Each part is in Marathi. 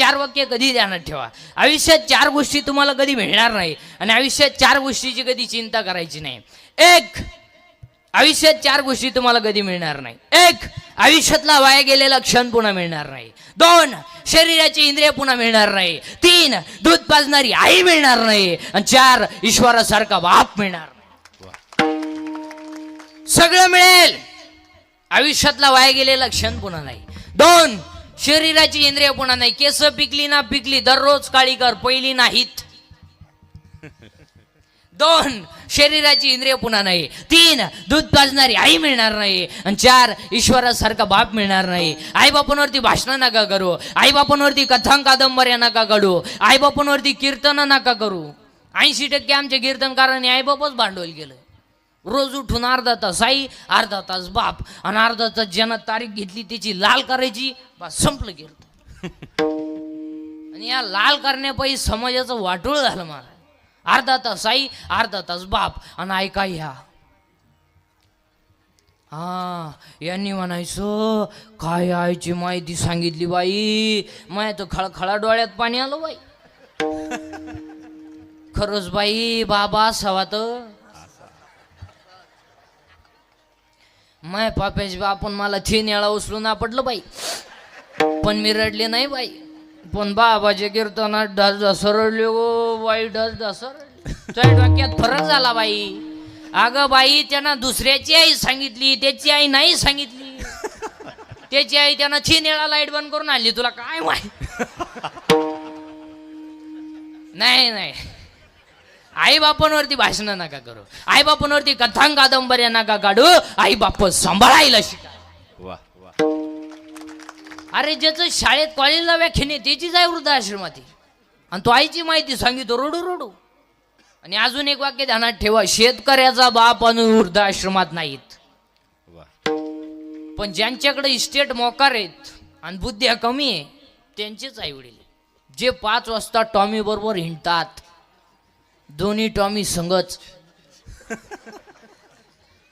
चार वाक्य कधी ध्यानात ठेवा. आयुष्यात चार गोष्टी तुम्हाला कधी मिळणार नाही आणि आयुष्यात चार गोष्टीची कधी चिंता करायची नाही. एक, आयुष्यात चार गोष्टी तुम्हाला कधी मिळणार नाही. एक, आयुष्यातला वाया गेलेला क्षण पुन्हा मिळणार नाही. दोन, शरीराची इंद्रिय पुन्हा मिळणार नाही. तीन, दूध पाजणारी आई मिळणार नाही. आणि चार, ईश्वरासारखा बाप मिळणार नाही. सगळं मिळेल, आयुष्यातला वाया गेलेला क्षण पुन्हा नाही. दोन, शरीराची इंद्रिय पुन्हा नाही. केस पिकली ना पिकली, दररोज काळी कर, पहिली नाहीत. दोन, शरीराची इंद्रिय पुन्हा नाही. तीन, दूध पाजणारी आई मिळणार नाही. आणि चार, ईश्वरासारखा बाप मिळणार नाही. आई बापांवरती भाषण नका करू, आई बापांवरती कथां कादंबऱ्या नका काढू, आई बापांवरती कीर्तन नका करू. 80% आमच्या कीर्तनकारांनी आई बापच भांडवल केलं. रोज उठून अर्धा तास आई, अर्धा तास बाप, आणि अर्धा तास ज्यानं तारीख घेतली त्याची लाल करायची, बस संपलं कीर्तन. आणि या लाल करण्यापायी समाजाचं वाटोळ झालं मला. अर्धा तास आई, अर्धा तास बाप, आणि ऐका ह्या यांनी म्हणायचं काय आईची माहिती सांगितली बाई, माय तर खळखळा डोळ्यात पाणी आलं बाई. खरंच बाई, बाबा असावा तर माय पाप्याची बापन मला 3 वेळा उचलून आपटलं बाई, पण मी रडले नाही बाई. पण बाबाच्या कीर्तनात ढस ढसरडले गो बाई, ढस ढसरडले. तुझ्या डोक्यात फरक झाला बाई. अगं बाई, त्यांना दुसऱ्याची आई सांगितली, त्याची आई नाही सांगितली. त्याची आई त्यांना 3 वेळा लाईट बंद करून आणली. तुला काय माहिती? नाही नाही, आई बापांवरती भाषण नका करू, आई बापांवरती कथां कादंबऱ्या नका काढू. आई बाप सांभाळायला शिका. अरे ज्याचं शाळेत कॉलेजला व्याख्यान आहे त्याचीच आहे वृद्धाश्रमात, आणि तो आईची माहिती सांगितो रडू रडू. आणि अजून एक वाक्य ध्यानात ठेवा, शेतकऱ्याचा बाप आणि वृद्धाश्रमात नाहीत. पण ज्यांच्याकडे इस्टेट मोकार आहेत आणि बुद्धी कमी आहे त्यांचेच आई वडील, जे 5 वाजता टॉमी बरोबर हिंडतात, दोन्ही टॉमी संगच,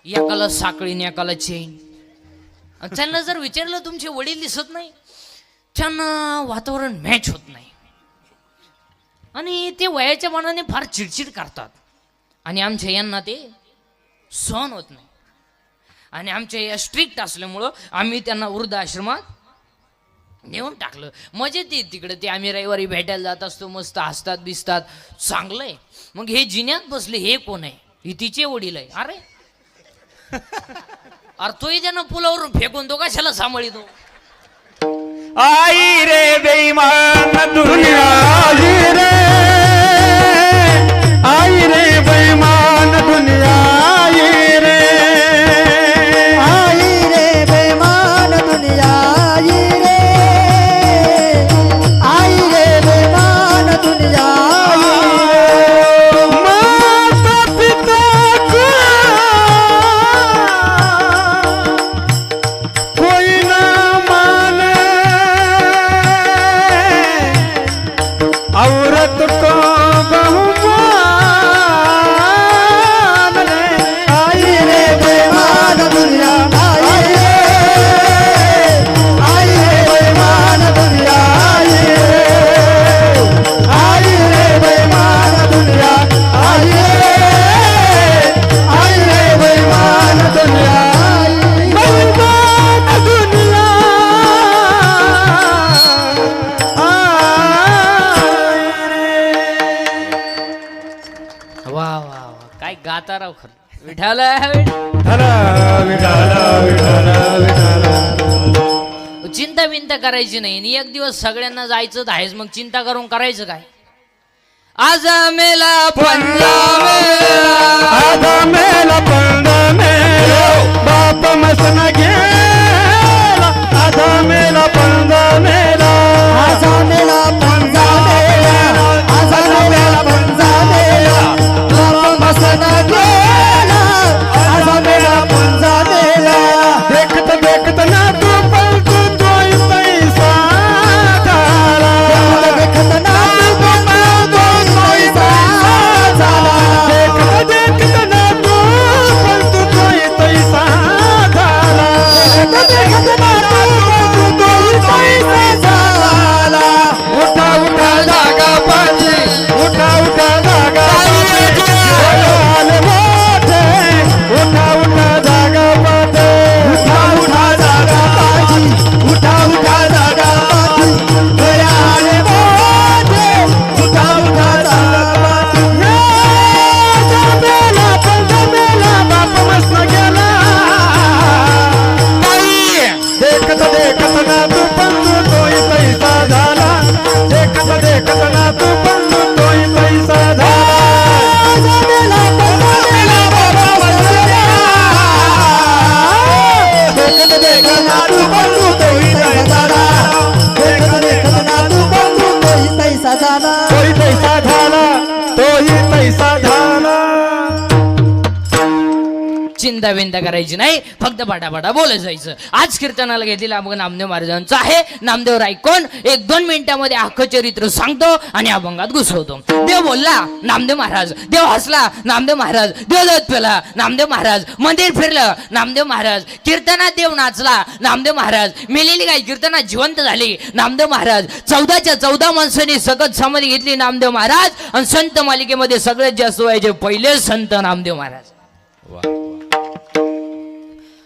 एकाला साखळी आणि एकाला चेन. त्यांना जर विचारलं तुमचे वडील दिसत नाही, त्यांना वातावरण मॅच होत नाही आणि ते वयाच्या मनाने फार चिडचिड करतात. आणि आमच्या यांना ते सहन होत नाही. आणि आमच्या या स्ट्रिक्ट असल्यामुळं आम्ही त्यांना वृद्धाश्रमात नेऊन टाकलं. मजेत येत तिकडे. ते आम्ही रविवारी भेटायला जात असतो, मस्त हसतात बिसतात, चांगलं आहे. मग हे जिन्यात बसले, हे कोण आहे? ही तिचे वडील आहे. अरे तोही त्यानं पुलावरून फेकून तो कशाला सांभाळितो? आई रे बेईमान दुनिया, आई रे बेईमान दुनिया, आई रे बेईमान दुनिया, आई रे बेईमान दुनिया. माता पिता को कोई ना माने, औरत को बहुमान रे. आई रे बेईमान दुनिया, आई रे बेईमान दुनिया, आई रे बेईमान दुनिया, आई रे बेईमान दुनिया, बेईमान दुनिया. वा वा वा, काय गाता राव खरं. विठाल चिंता बिंता करायची नाही. आणि एक दिवस सगळ्यांना जायचं आहेच, मग चिंता करून करायचं काय? आज मेला पंजा मेला पंजा मेला, बाप मसन गेला. आधा मेला पंजा मेला, आधा मेला पंजा मेला, आधा मेला पंजा मेला, बाप मसन गेला. आधा मेला पंजा मेला. देखत देखत ना तू पलटू तोय पैसा झाला, देखत ना तू पलटू तोय पैसा झाला, देखत देखत ना तू पलटू तोय पैसा झाला, देखत देखत ना तू पलटू तोय पैसा झाला. चिंता बिंता करायची नाही, फक्त पटापटा बोलत जायचं. आज कीर्तनाला घेतलेला मग नामदेव महाराजांचा आहे. नामदेव राय कोण, 1-2 मिनिटांमध्ये अख्खं चरित्र सांगतो आणि अभंगात घुसवतो. देव बोलला, नामदेव महाराज. देव हसला, नामदेव महाराज. देव दत पेला, नामदेव महाराज. मंदिर फिरलं, नामदेव महाराज. कीर्तनात देव नाचला, नामदेव महाराज. मेलेली गाय कीर्तनात जिवंत झाली, नामदेव महाराज. 14च्या 14 माणसांनी सकत समाधी घेतली, नामदेव महाराज. आणि संत मालिकेमध्ये सगळ्यात जास्त व्हायचे पहिले संत नामदेव महाराज.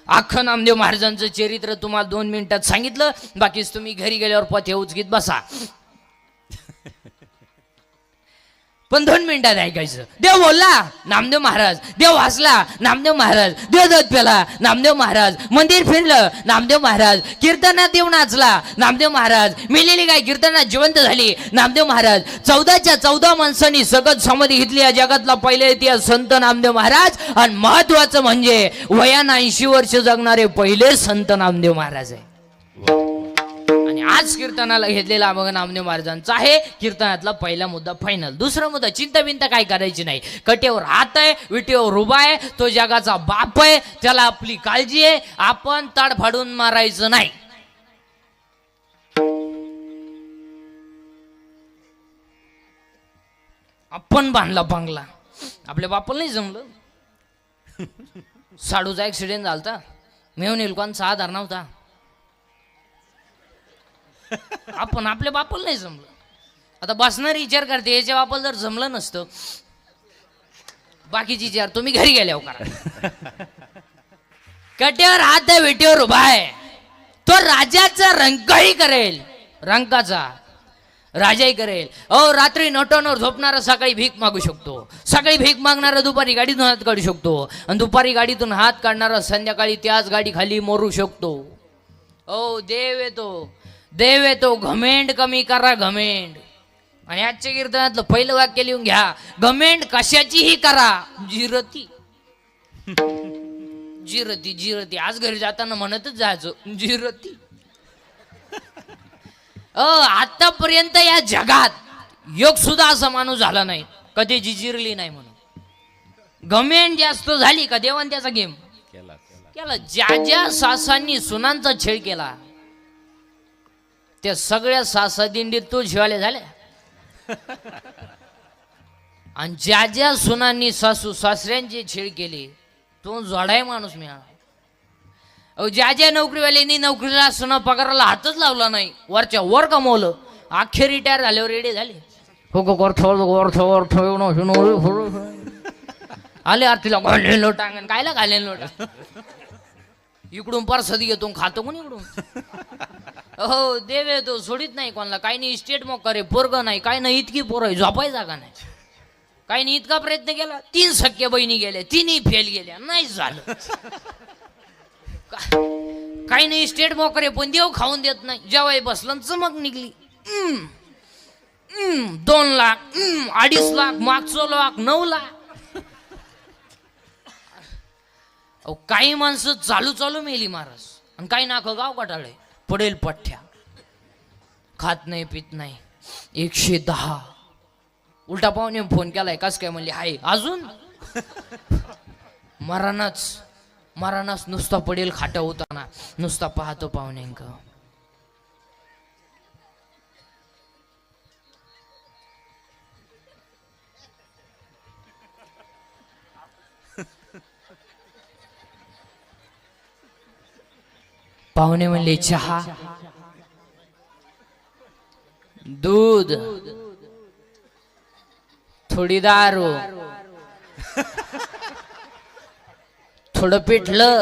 अख्खं नामदेव महाराजांचं चरित्र तुम्हाला 2 मिनिटात सांगितलं. बाकीच तुम्ही घरी गेल्यावर पथे उचकीत बसा, पण 2 मिनिटात ऐकायचं. देव बोलला, नामदेव महाराज. देव हसला, नामदेव महाराज. देव दत पेला, नामदेव महाराज. मंदिर फिरलं, नामदेव महाराज. कीर्तनात देव नाचला, नामदेव महाराज. मेलेली गाय कीर्तनात जिवंत झाली, नामदेव महाराज. 14च्या 14 माणसांनी सकत समाधी घेतली, या जगातला पहिले इतिहास संत नामदेव महाराज. आणि महत्वाचं म्हणजे वयानं 80 वर्ष जगणारे पहिले संत नामदेव महाराज आहे. आणि आज कीर्तनाला घेतलेला मग नामदेव महाराजांचा आहे. कीर्तनातला पहिला मुद्दा फायनल. दुसरा मुद्दा, चिंता बिंता काय करायची नाही. कटेवर हात आहे, विटेवर उभा आहे, तो जगाचा बाप आहे, त्याला आपली काळजी आहे. आपण ताड फाडून मारायचं नाही. आपण बांधला बंगला, आपल्या बापाला नाही जमलं. साडूचा ऍक्सिडेंट झालता, मेहून इलकांचा आधार नव्हता. आपण आपल्या बापाला नाही जमलं. आता बसणारी विचार करते, याच्या बापाला जर जमलं नसतं, बाकीची विचार तुम्ही घरी गेल्यावर करा. कट्यावर हात आहे, वेटेवर उभा आहे, तो राजाचा रंकही करेल, रंकाचा राजाही करेल. अहो, रात्री नटोनवर झोपणारा सकाळी भीक मागू शकतो, सकाळी भीक मागणारा दुपारी गाडीतून हात काढू शकतो, आणि दुपारी गाडीतून हात काढणारा संध्याकाळी त्याच गाडी खाली मरू शकतो. ओ देव येतो, देव येतो. घमेंड कमी करा, घमेंड. आणि आजच्या कीर्तनातलं पहिलं वाक्य लिहून घ्या, घमेंड कशाचीही करा, जिरती. जिरती जिरती. आज घरी जाताना म्हणतच जायचो, जिरती. आतापर्यंत या जगात योग सुद्धा असा माणूस झाला नाही कधी जिरली नाही म्हणून. घमेंड जास्त झाली का देवान त्याचा गेम केला. ज्या ज्या सासांनी सुनांचा छेड केला, त्या सगळ्या सासा दिंडीत तो शिवाले झाल्या. आणि ज्या ज्या सुनांनी सासू सासऱ्यांची छेड केली, तो जोडाय माणूस मिळाला. ज्या ज्या नोकरीवाल्यांनी नोकरीला सुना पगाराला हातच लावला नाही, वरच्या वर कमवलं, अखेर रिटायर झाल्यावर रेडे झाले. आले आरतीला घालेन लोट, अंगण कायला घालेन लोट, इकडून परसद घेतो खातो कोण इकडून. हो देव येतो, सोडित नाही कोणाला. काही नाही इस्टेट मग करे, पोरग नाही, काही नाही, इतकी पोरं झोपाय जागा नाही. काही नाही, इतका प्रयत्न केला, 3 सख्या बहिणी गेल्या, 3ही फेल गेल्या, नाही झालं. काही नाही इस्टेट मोकरे, पण देव खाऊन देत नाही. जेव्हा बसलं चमक निघली, 2 लाख, 2.5 लाख, मागचं लाख, 9 लाख. काही माणसं चालू चालू मेली महाराज, आणि काही नाख गाव काटाळे पडेल पठ्ठ्या, खात नाही पित नाही. 110. उलटा पाहुणे फोन केलाय, कस काय म्हणले, हाय अजून मरानाच नुसता पडेल खाटा होताना, नुसता पाहतो पाहुण्यांक. पाहुणे म्हणले चहा, दूध, थोडी दारू, थोडं पिठलं,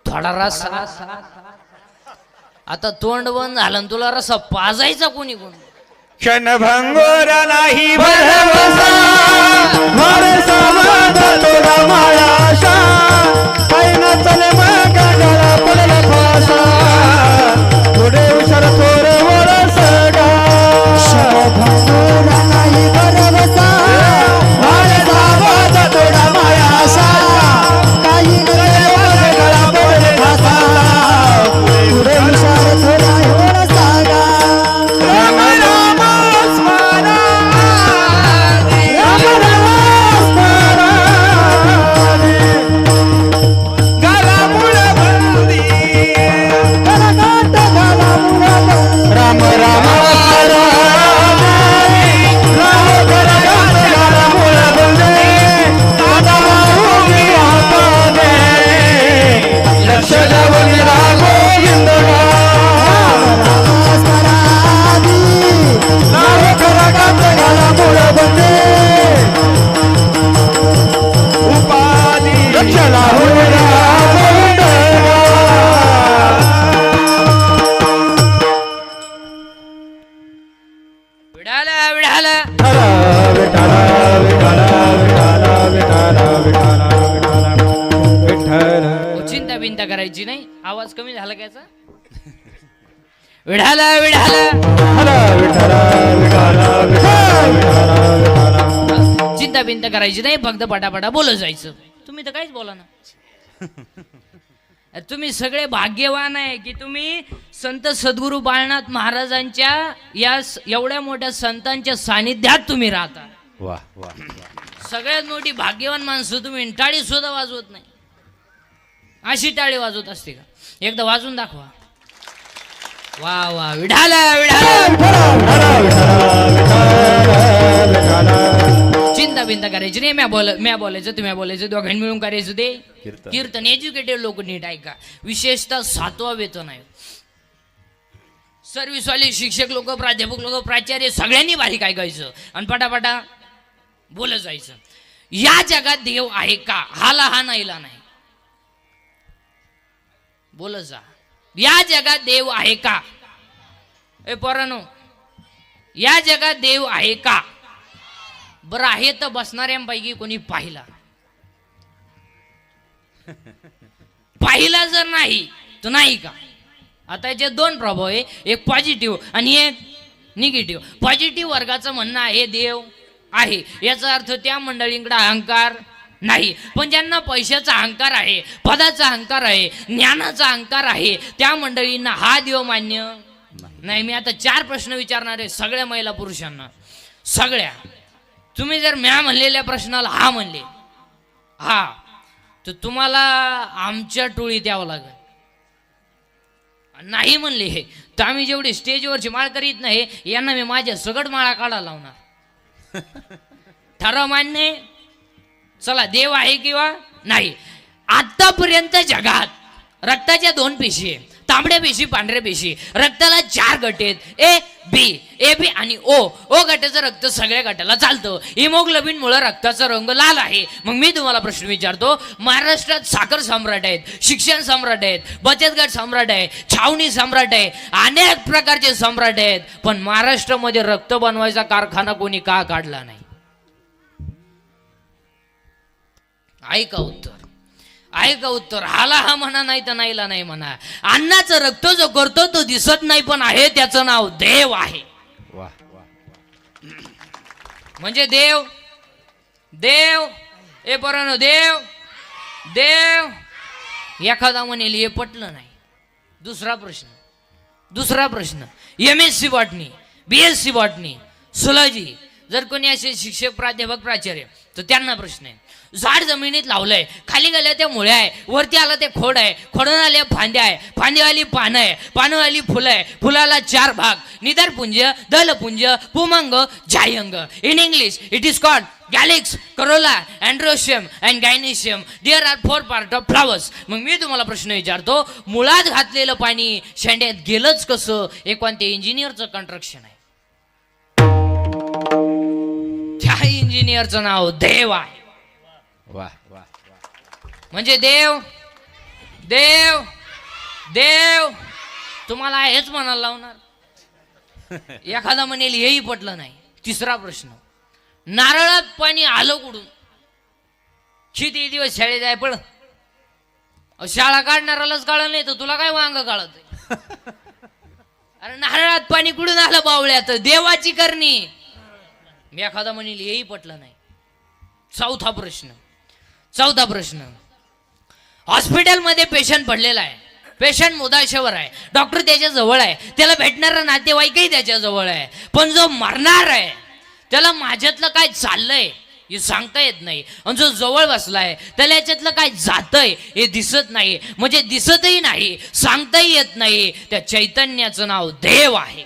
थोडा रसा. आता तोंड बंद झालं, तुला रसा पाजायचा कोणी कोण. क्षणभंगोरा नाही भरवसा, भरसा माझा तुला मायाशा, काही न चले मग गळा पडला फासा, थोडे उशर थोडे वरस गा. क्षणभंगोरा नाही भरवसा, भरसा माझा तुला मायाशा, काही न चले मग गळा पडला फासा, थोडे उशर थोडा वरस गा. विठाल विठाल चिंता बिंता करायची नाही. आवाज कमी झाला का याचा? विठाल विठाल चिंता बिंता करायची नाही, फक्त पटापटा बोलत जायचं. तुम्ही तर काहीच बोला ना. तुम्ही सगळे भाग्यवान आहे की तुम्ही संत सद्गुरू बाळनाथ महाराजांच्या या एवढ्या मोठ्या संतांच्या सानिध्यात तुम्ही राहता. वाह वाह. सगळ्यात मोठी भाग्यवान माणसं तुम्ही. टाळी सुद्धा वाजवत नाही. अशी टाळी वाजवत असते का? एकदा वाजून दाखवा. वा वा विठाल विठाल. चिंता बिंता करायची नाही. म्या बोलायचं तुम्ही बोलायचं, दोघांनी मिळून करायचं ते कीर्तन. एज्युकेटेड लोक नीट ऐका. विशेषतः 7वा वेतन आहे. सर्व्हिसवाले शिक्षक लोक, प्राध्यापक लोक, प्राचार्य सगळ्यांनी बारीक ऐकायचं आणि पटापटा बोलत जायचं. या जगात देव आहे का? हाला हा नाहीला नाही. बोलत जा. या जगात देव आहे का? ए पोरांनो, या जगात देव आहे का? बरं आहे तर बसणाऱ्यांपैकी कोणी पाहिला? पाहिला जर नाही तर नाही का? आता याचे 2 प्रभाव आहे, एक पॉझिटिव्ह आणि एक निगेटिव्ह. पॉझिटिव्ह वर्गाचं म्हणणं आहे देव आहे, याचा अर्थ त्या मंडळींकडे अहंकार नाही. पण ज्यांना पैशाचा अहंकार आहे, पदाचा अहंकार आहे, ज्ञानाचा अहंकार आहे, त्या मंडळींना हा देव मान्य नाही. मी आता 4 प्रश्न विचारणार आहे सगळ्या महिला पुरुषांना. सगळ्या. तुम्ही जर म्या म्हणलेल्या प्रश्नाला हा म्हणले हा, तर तुम्हाला आमच्या टोळीत यावं लागेल. नाही म्हणले हे तर आम्ही जेवढे स्टेजवरची माळ करीत नाही यांना मी माझ्या सगट माळा काढा लावणार. ठराव मान्य? चला, देव आहे किंवा नाही? आतापर्यंत जगात रक्ताच्या 2 पेशी आहे, तांबड्या पेशी, पांढऱ्या पेशी. रक्ताला 4 गट आहेत, ए बी आणि ओ. ओ गटाचं रक्त सगळ्या गटाला चालतं. हिमोग्लोबिन मुळे रक्ताचा रंग लाल आहे. मग मी तुम्हाला प्रश्न विचारतो, महाराष्ट्रात साखर सम्राट आहेत, शिक्षण सम्राट आहेत, बचत गट सम्राट आहे, छावणी सम्राट आहे, अनेक प्रकारचे सम्राट आहेत, पण महाराष्ट्रामध्ये रक्त बनवायचा कारखाना कोणी का काढला नाही? ऐका उत्तर. ऐका उत्तर. हाला हा म्हणा, नाही तर नाहीला नाही म्हणा. अन्नाचं रक्त जो करतो तो दिसत नाही, पण आहे त्याचं नाव देव आहे. वाह वाह. म्हणजे देव देव ए पोरांनो, देव देव. एखादा म्हणेल हे पटलं नाही. दुसरा प्रश्न MSc बॉटनी, BSc बॉटनी, सुलॉजी जर कोणी असे शिक्षक, प्राध्यापक, प्राचार्य, तर त्यांना प्रश्न आहे. झाड जमिनीत लावलंय, खाली गेल्या त्या मुळ्या आहे, वरती आला ते खोड आहे, खोडून आल्या फांद्या आहे, फांद्यावाली पानं आहे, पानवाली फुलं आहे, फुलाला 4 भाग, निदरपुंज, दलपुंज, पुमंग, जायंग. In English it is called calyx, corolla, androecium and gynoecium. There are 4 part of flowers. मग मी तुम्हाला प्रश्न विचारतो, मुळात घातलेलं पाणी शेंड्यात गेलंच कसं? हे कोणत्या इंजिनियरचं कंस्ट्रक्शन आहे? त्या इंजिनियरचं नाव देव आहे. वाह वाह. म्हणजे देव देव देव तुम्हाला हेच म्हणायला लावणार. एखादा म्हणेल हेही पटलं नाही. 3रा प्रश्न, नारळात पाणी आलं कुठून? किती दिवस शाळेत आहे पण शाळा काढणारालाच काढलं नाही तर तुला काय वांग काढत? अरे नारळात पाणी कुठून आलं बावळ्यात? देवाची करणी. एखादा म्हणेल हेही पटलं नाही. 4था प्रश्न, हॉस्पिटलमध्ये पेशंट पडलेला आहे, पेशंट मुदाशेवर आहे, डॉक्टर त्याच्या जवळ आहे, त्याला भेटणारा नातेवाईकही त्याच्या जवळ आहे, पण जो मरणार आहे त्याला माझ्यातलं काय चाललंय हे सांगता येत नाही, आणि जो जवळ बसलाय त्याला याच्यातलं काय जातंय हे दिसत नाही. म्हणजे दिसतही नाही, सांगताही येत नाही. त्या चैतन्याचं नाव देव आहे.